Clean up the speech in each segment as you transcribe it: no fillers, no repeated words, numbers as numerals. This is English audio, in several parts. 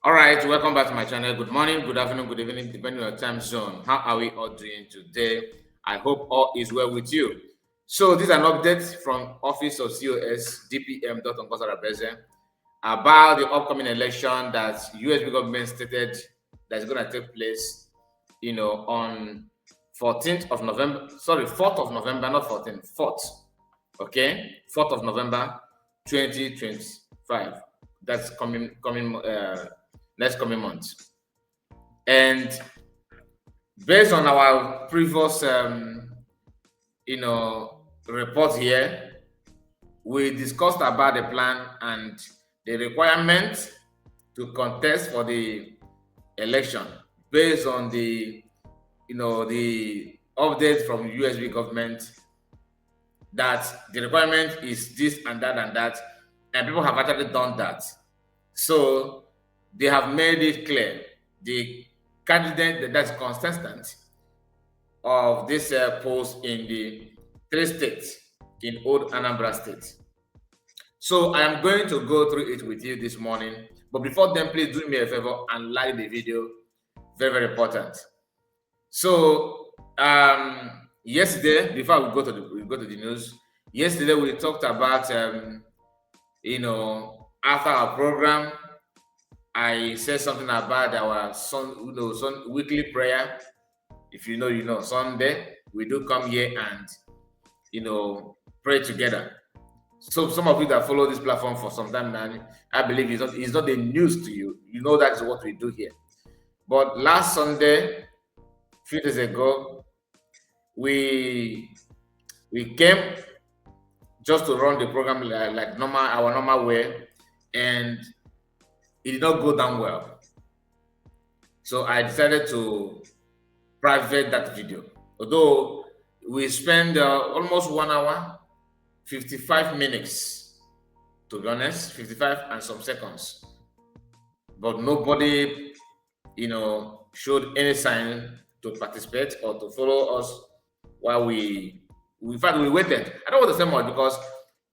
All right, welcome back to my channel. Good morning, good afternoon, good evening, depending on your time zone. How are we all doing today? I hope all is well with you. So this is an update from Office of COS DPM about the upcoming election that USB government stated that's going to take place, on 14th of November. Sorry, 4th of November, not 14th, 4th. Okay, 4th of November, 2025. That's next coming month. And based on our previous report here, we discussed about the plan and the requirement to contest for the election based on the update from USB government that the requirement is this and that, and people have actually done that. So they have made it clear the candidate that's consistent of this post in the 3 states in Old Anambra State. So I am going to go through it with you this morning. But before then, please do me a favor and like the video. Very, very important. So yesterday, before we go to the news, yesterday we talked about after our program, I said something about our weekly prayer. If you know, Sunday we do come here and pray together. So some of you that follow this platform for some time now, I believe it's not the news to you. You know that's what we do here. But last Sunday, a few days ago, we came just to run the program like our normal way, and it did not go down well. So I decided to private that video. Although we spent almost 1 hour, 55 minutes, to be honest, 55 and some seconds. But nobody, showed any sign to participate or to follow us while in fact, we waited. I don't want to say much because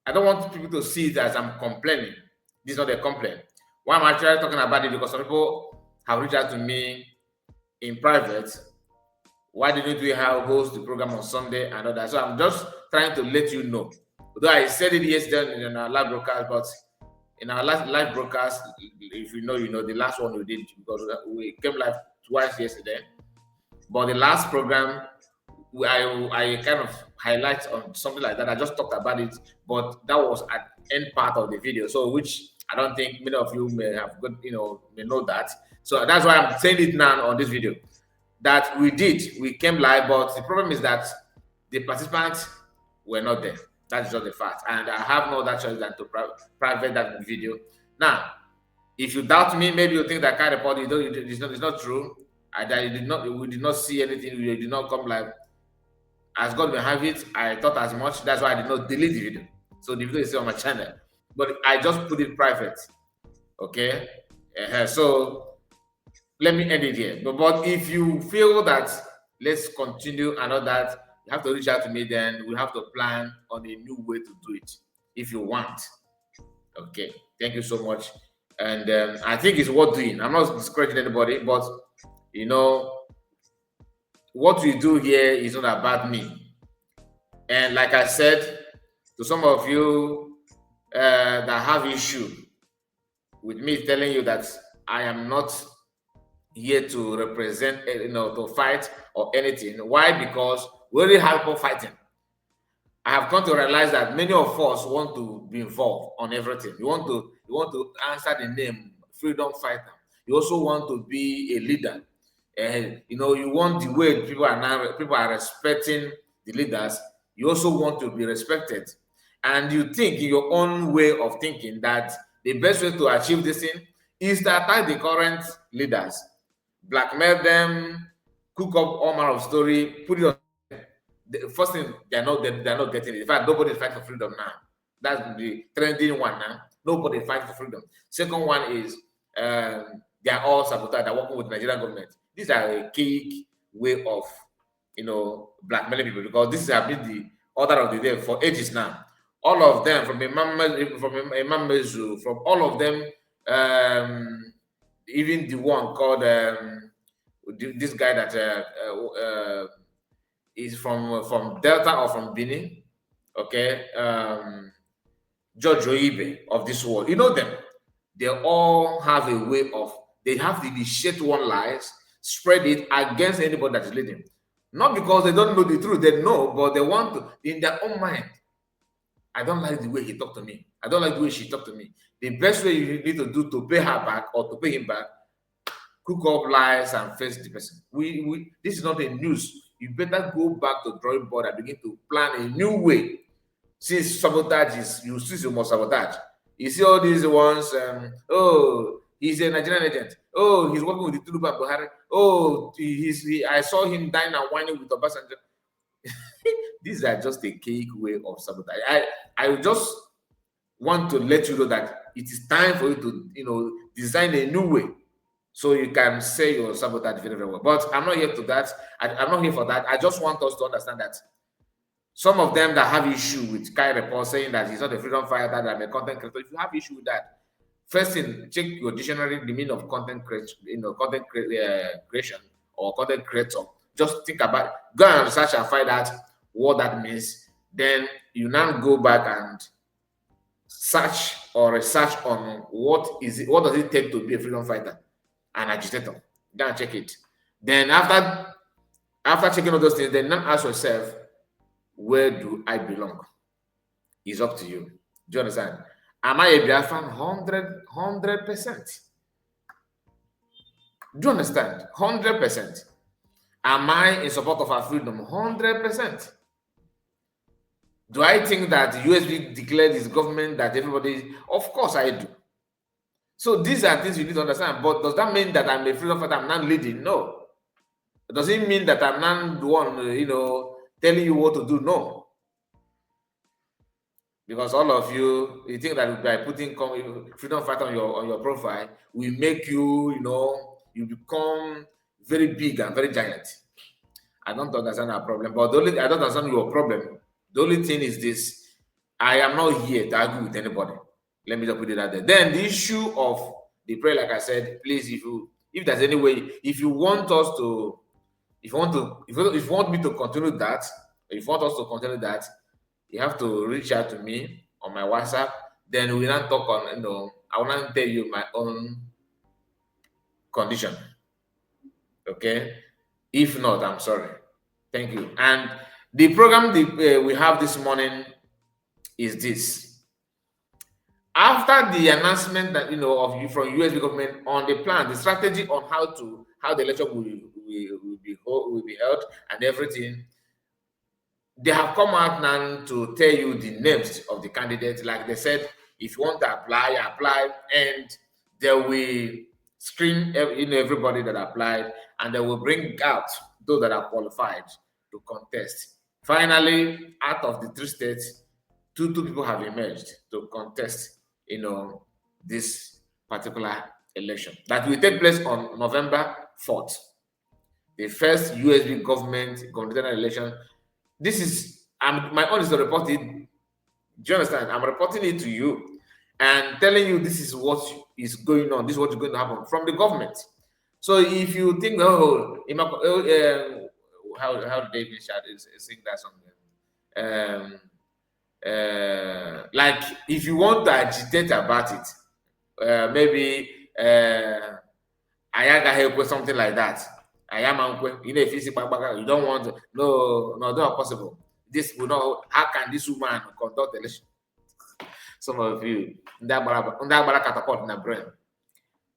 I don't want people to see it as I'm complaining. This is not a complaint. Why I'm actually talking about it, because some people have reached out to me in private. Why didn't we host the program on Sunday and all that? So I'm just trying to let you know. Although I said it yesterday in our live broadcast, but in our last live broadcast, if you know, the last one we did, because we came live twice yesterday. But the last program, I kind of highlight on something like that. I just talked about it, but that was at end part of the video. So which I don't think many of you may have got, may know that. So that's why I'm saying it now on this video. That we came live, but the problem is that the participants were not there. That's just the fact. And I have no other choice than to private that video. Now, if you doubt me, maybe you think that kind of report it's not true. We did not see anything, we did not come live. As God will have it, I thought as much. That's why I did not delete the video. So the video is still on my channel. But I just put it private. Okay? So let me end it here. But if you feel that let's continue and all that, you have to reach out to me, then we have to plan on a new way to do it if you want. Okay. Thank you so much. And I think it's worth doing. I'm not discouraging anybody, but what we do here is not about me. And like I said, to some of you that have issue with me telling you that I am not here to represent, to fight or anything. Why? Because we already have people fighting. I have come to realize that many of us want to be involved on everything. You want to answer the name freedom fighter. You also want to be a leader. You want the way people are respecting the leaders. You also want to be respected, and you think in your own way of thinking that the best way to achieve this thing is to attack the current leaders, blackmail them, cook up all manner of story, put it on. The first thing, they're not getting it. In fact, nobody fight for freedom now. That's the trending one now. Nobody fight for freedom. Second one is they are all sabotaged. They're working with the Nigerian government. These are a key way of blackmailing people, because this has been the order of the day for ages now. All of them, from Imam Mezu, from all of them, even the one called this guy that is from Delta or from Benin, okay, George Oibe of this world. You know them. They all have a way of, they have to initiate one lies, spread it against anybody that is leading. Not because they don't know the truth, they know, but they want to, in their own mind. I don't like the way he talked to me. I don't like the way she talked to me. The best way you need to do to pay her back or to pay him back, cook up lies and face the person. This is not a news. You better go back to drawing board and begin to plan a new way. Since sabotage is, you must sabotage. You see all these ones, oh, he's a Nigerian agent. Oh, he's working with the Tinubu and Buhari. Oh, I saw him dining and whining with Obasanjo. These are just a cake way of sabotage. I just want to let you know that it is time for you to, design a new way so you can say your sabotage very, very well. But I'm not here to that. I'm not here for that. I just want us to understand that some of them that have issue with Kai report saying that he's not a freedom fighter, that I'm a content creator. If you have issue with that, first thing, check your dictionary, the meaning of content creation or content creator. Just think about it. Go and research and find out what that means. Then you now go back and search or research on what does it take to be a freedom fighter, an agitator. Go and check it. Then after checking all those things, then now ask yourself, where do I belong? It's up to you. Do you understand? Am I a Biafran? 100%. Do you understand? 100%. Am I in support of our freedom? 100%. Do I think that USB declared his government that everybody? Of course I do. So these are things you need to understand. But does that mean that I'm a freedom fighter? I'm not leading? No. Does it mean that I'm not the one, telling you what to do? No. Because all of you think that by putting freedom fighter on your profile will make you, you become very big and very giant. I don't understand our problem, but I don't understand your problem. The only thing is this: I am not here to argue with anybody. Let me just put it out there. Then the issue of the prayer, like I said, please, if there's any way, if you want me to continue that, if you want us to continue that, you have to reach out to me on my WhatsApp. Then we not talk on, I will not tell you my own condition. Okay? If not, I'm sorry. Thank you. And the program we have this morning is this. After the announcement that from USB government on the plan, the strategy on how the election will be held and everything, they have come out now to tell you the names of the candidates. Like they said, if you want to apply, and they will screen everybody that applied, and they will bring out those that are qualified to contest. Finally, out of the 3 states, two people have emerged to contest, this particular election that will take place on November 4th. The first USB government congressional election. This is, my own is to report it. Do you understand? I'm reporting it to you and telling you this is what is going on. This is what is going to happen from the government. So if you think, how did they even sing that song? Like if you want to agitate about it, maybe Ayaga help with something like that. If you see you don't want to, no, not possible. This will not. How can this woman conduct election? Some of you, catapult in the brain.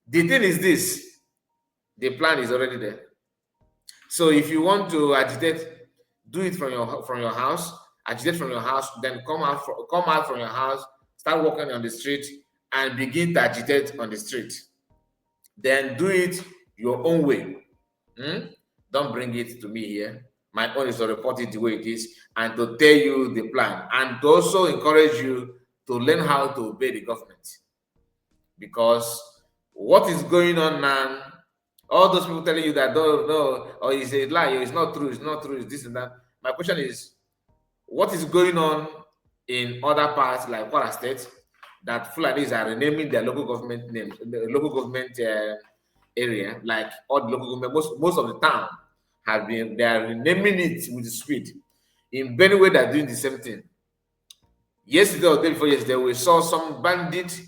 The thing is this: the plan is already there. So if you want to agitate, do it from your house. Agitate from your house, then come out from your house, start walking on the street, and begin to agitate on the street. Then do it your own way. Don't bring it to me here. My own is to report it the way it is and to tell you the plan, and to also encourage you to learn how to obey the government. Because what is going on now, all those people telling you that no, or it's a lie, it's not true, it's this and that. My question is, what is going on in other parts like Kwara State that Fulanis are renaming their local government names, the local government area, like all the local government, most of the town have been, they are renaming it with speed. In Benue, they're doing the same thing. Yesterday or day before yesterday, we saw some bandit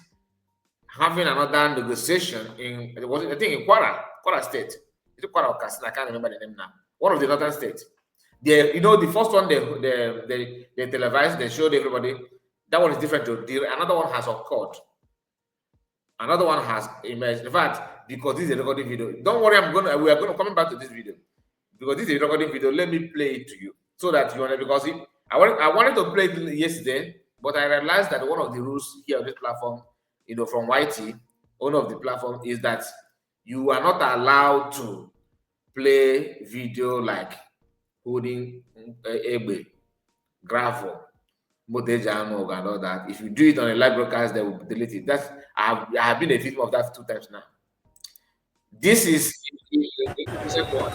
having another negotiation in, I think in Kwara State. Is it Kwara or Katsina? I can't remember the name now. One of the northern states. They, you know, the first one they televised, they showed everybody. That one is different. Another one has occurred. Another one has emerged. In fact, because this is a recording video, don't worry, we are gonna coming back to this video. Because this is a recording video, let me play it to you so that you understand. Because I wanted to play it yesterday, but I realized that one of the rules here on this platform, you know, from YT, one of the platform, is that you are not allowed to play video like holding Egbe, gravel, Motejano, and all that. If you do it on a live broadcast, they will delete it. That's I have been a victim of that 2 times now. This is the second one.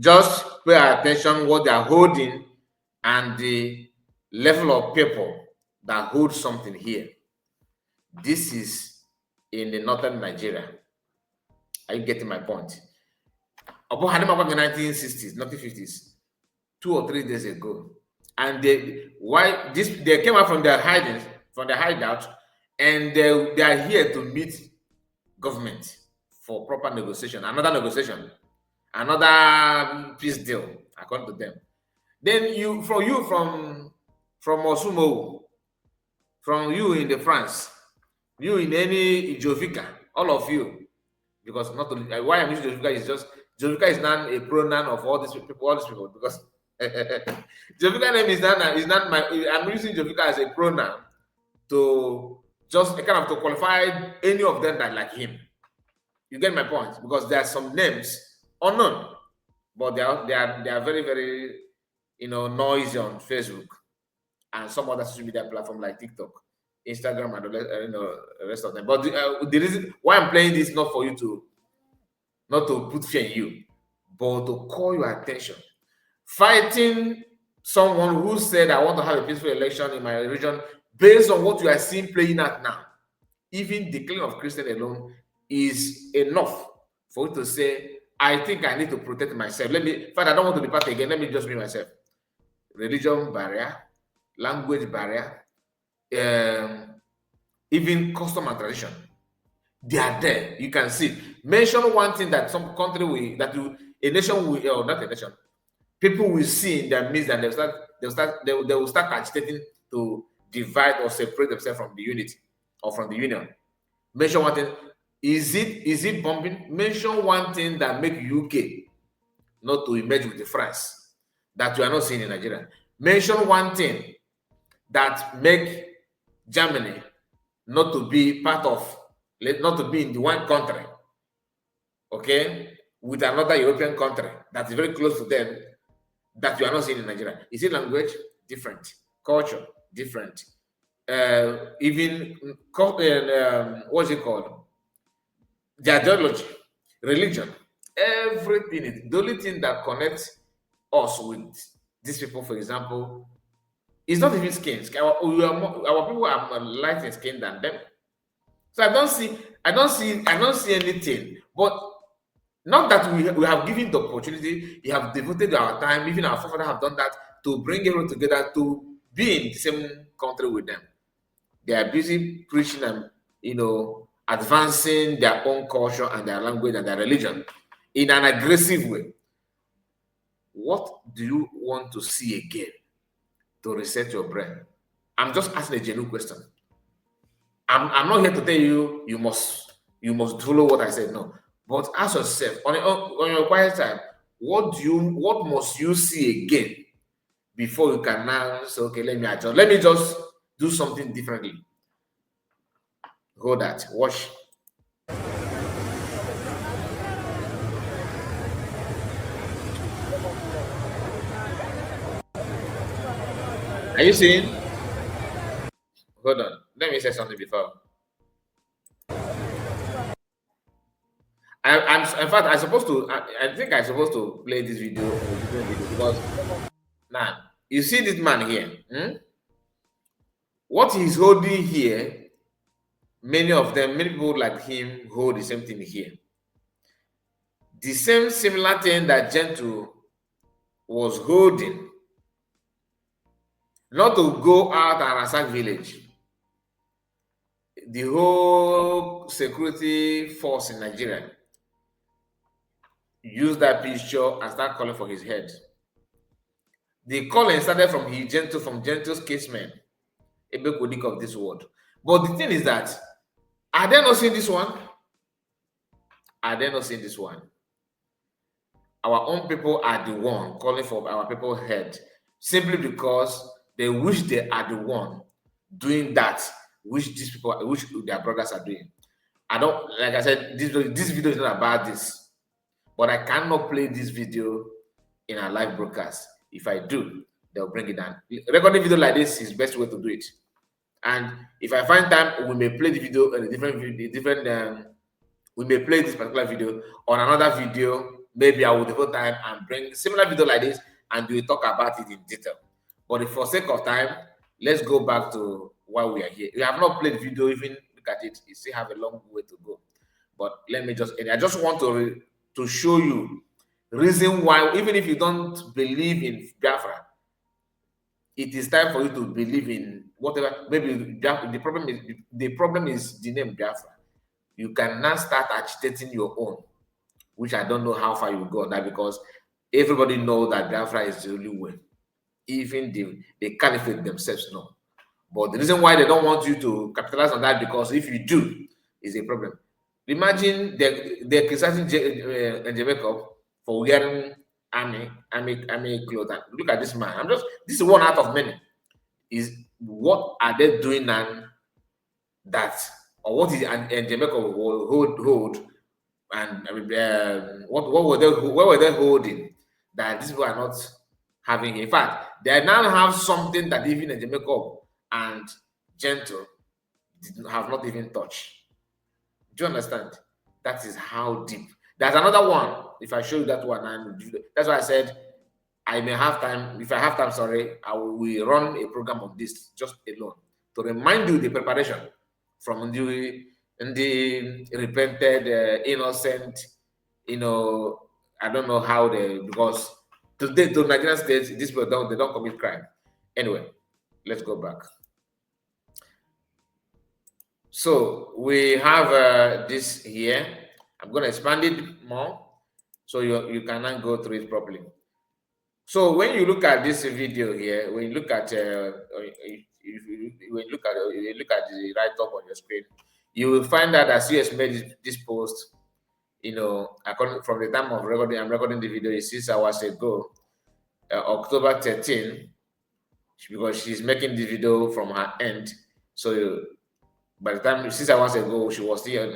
Just pay attention what they are holding and the level of people that hold something here. This is in the northern Nigeria. Are you getting my point? Upon Hadima in the 1960s, 1950s, 2 or 3 days ago, and they came out from their hideout, and they are here to meet government for proper negotiation, another peace deal, according to them. Then from Osumo, from you in the France, you in any Jovika, all of you, because not only, why I'm using Jovika is just Jovika is not a pronoun of all these people, because Jovika name is not my. I'm using Jovika as a pronoun to just kind of to qualify any of them that like him. You get my point? Because there are some names unknown, but they are very, very, you know, noisy on Facebook and some other social media platform like TikTok, Instagram, and the rest of them. But the reason why I'm playing this, not for you to, not to put fear in you, but to call your attention. Fighting someone who said, I want to have a peaceful election in my region based on what you are seeing playing out now, even the killing of Christian alone is enough for you to say, I think I need to protect myself. In fact, I don't want to be part again. Let me just be myself. Religion barrier, language barrier, even custom and tradition. They are there. You can see. Mention one thing that some country a nation will, or not a nation, people will see in their midst, and they will start agitating to divide or separate themselves from the unity or from the union. Mention one thing. Is it bombing? Mention one thing that make UK not to emerge with the France that you are not seeing in Nigeria. Mention one thing that make Germany not to be part of, not to be in the one country, okay, with another European country that is very close to them that you are not seeing in Nigeria. Is it language? Different. Culture? Different. Even what's it called? The ideology, religion, everything. The only thing that connects us with these people, for example, is not even skin. Our people are more light in skin than them. So I don't see anything. But not that we have given the opportunity, we have devoted our time, even our forefathers have done that, to bring everyone together to be in the same country with them. They are busy preaching and, you know, advancing their own culture and their language and their religion in an aggressive way. What do you want to see again to reset your brain? I'm just asking a genuine question. I'm not here to tell you you must follow what I said. No, but ask yourself on your quiet time, what must you see again before you can now say, okay, let me adjust. Let me just do something differently. Go that. Watch. Are you seeing? Hold on. Let me say something before. I'm in fact I'm supposed to. I think I'm supposed to play this video or different video because now you see this man here. What he's holding here, many people like him hold the same thing here. The same similar thing that Gentle was holding, not to go out and attack village. The whole security force in Nigeria used that picture and start calling for his head. The calling started from Gentle's casemen, Ebekodik of this world. But the thing is that, are they not seeing this one? Are they not seeing this one? Our own people are the one calling for our people's head simply because they wish they are the one doing that, which these people, which their brothers are doing. I don't, like I said, this video is not about this, but I cannot play this video in a live broadcast. If I do, they'll bring it down. Recording video like this is the best way to do it. And if I find time, we may play the video in a different video, we may play this particular video on another video. Maybe I will devote time and bring similar video like this and we will talk about it in detail. But for sake of time, let's go back to why we are here. We have not played the video, even look at it, it still have a long way to go. But let me I just want to show you reason why, even if you don't believe in Biafra, it is time for you to believe in whatever. Maybe the problem is the name Biafra. You can now start agitating your own, which I don't know how far you will go on that, because everybody knows that Biafra is the only way. Even the caliphate themselves know. But the reason why they don't want you to capitalize on that, because if you do, is a problem. Imagine they're criticizing Jamaica for wearing army clothes. And look at this man. This is one out of many. Is what are they doing now that, or what is Jamaica hold and what were they holding that these people are not having? In fact, they now have something that even Jamaica and Gentle have not even touched. Do you understand? That is how deep. There's another one. If I show you that one, and that's why I said I may have time. If I have time, sorry, I will run a program on this just alone to remind you the preparation from the repented, innocent. I don't know how because today to Nigerian states, these people don't commit crime. Anyway, let's go back. So we have this here. I'm going to expand it more so you can now go through it properly. So when you look at this video here, when you look at when you look at the write-up on your screen, you will find out that CS made this post. According from the time of recording, I'm recording the video is 6 hours ago, October 13, because she's making the video from her end. So by the time 6 hours ago, she was still,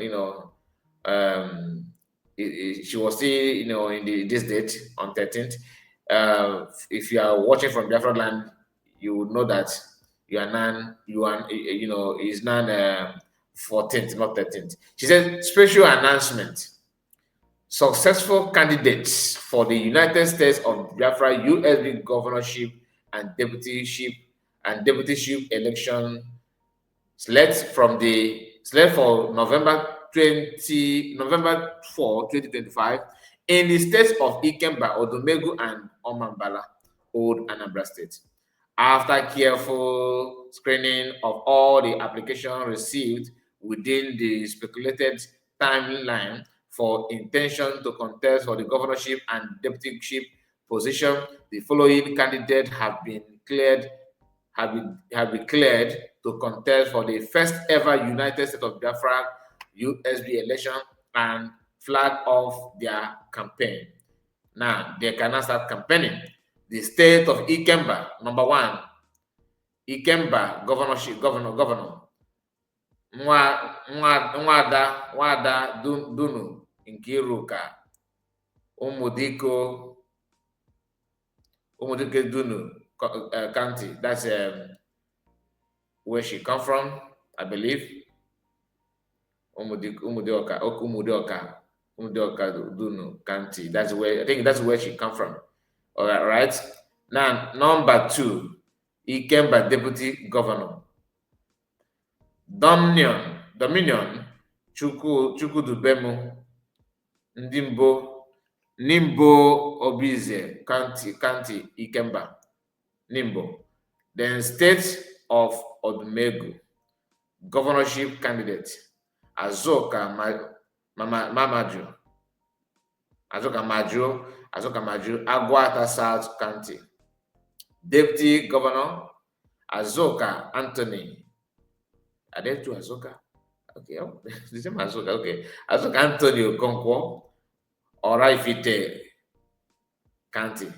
she was still, in this date on 13th. If you are watching from Biafra land, you would know that is now 14th, not 13th. She said, special announcement. Successful candidates for the United States of Biafra USB governorship and deputyship election select for November 4, 2025 in the states of Ikemba, Odomegu, and Omambala, Old Anambra State. After careful screening of all the applications received within the speculated timeline for intention to contest for the governorship and deputyship position, the following candidates have been cleared to contest for the first ever United States of Biafra USB election and flag off their campaign. Now they cannot start campaigning. The state of Ikemba, number 1. Ikemba governorship, governor. Nwada Dunu Nkiruka Umudike Dunu County. That's where she come from, I believe. Umudioka, Dunu County. That's where I think that's where she come from. All right, right. Now, number 2, Ikemba Deputy Governor. Dominion, Chukwudubemu, Nimbo Obize County, Ikemba, Nimbo. Then State of Odumegu, Governorship candidate, Azoka Maju, Aguata South County. Deputy Governor, Azoka Anthony. Are there two Azoka? Okay, the same Azoka. Okay, Azoka Anthony Okonkwo, Oraifite County,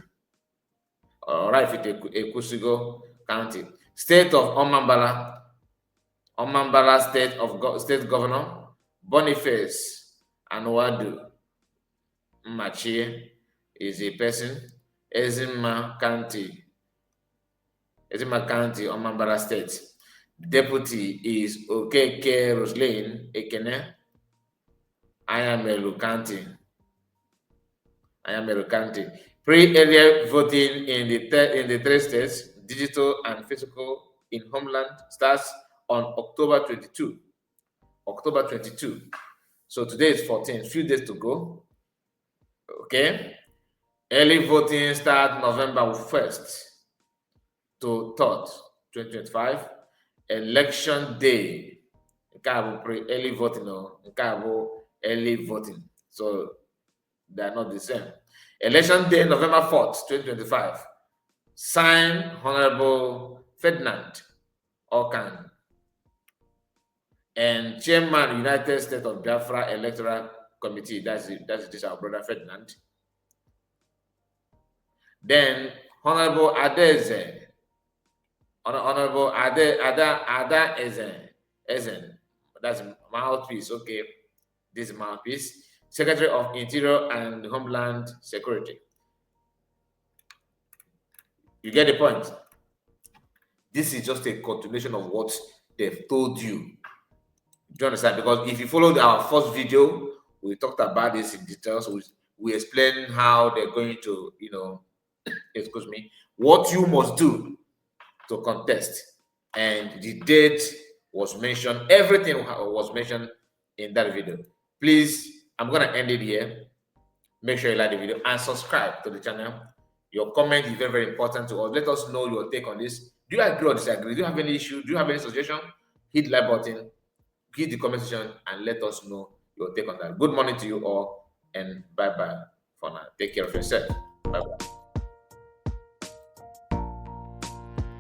Oraifite Ekusigo County. State of Omambala State Governor, Boniface Anwadu Machie is a person. Ezima County, Omambala State. Deputy is Okeke Roslyn Ekene, Ayameru County. Pre-area voting in the 3 states, digital and physical, in homeland starts on October 22. So today is 14, few days to go. Okay. Early voting starts November 1st to 3rd, 2025. Election day, early voting. So they are not the same. Election day, November 4th, 2025. Signed, Honorable Ferdinand Okan, and Chairman, United States of Biafra Electoral Committee. That's our brother Ferdinand. Then Honorable Ada Ezen. That's mouthpiece. Okay, this is mouthpiece. Secretary of Interior and Homeland Security. You get the point? This is just a continuation of what they've told you. Do you understand? Because if you followed our first video, we talked about this in details. We explained how they're going to, excuse me, what you must do to contest. And the date was mentioned. Everything was mentioned in that video. Please, I'm going to end it here. Make sure you like the video and subscribe to the channel. Your comment is very, very important to us. Let us know your take on this. Do you agree or disagree? Do you have any issue? Do you have any suggestion? Hit the like button, hit the comment section, and let us know your take on that. Good morning to you all, and bye-bye for now. Take care of yourself. Bye-bye.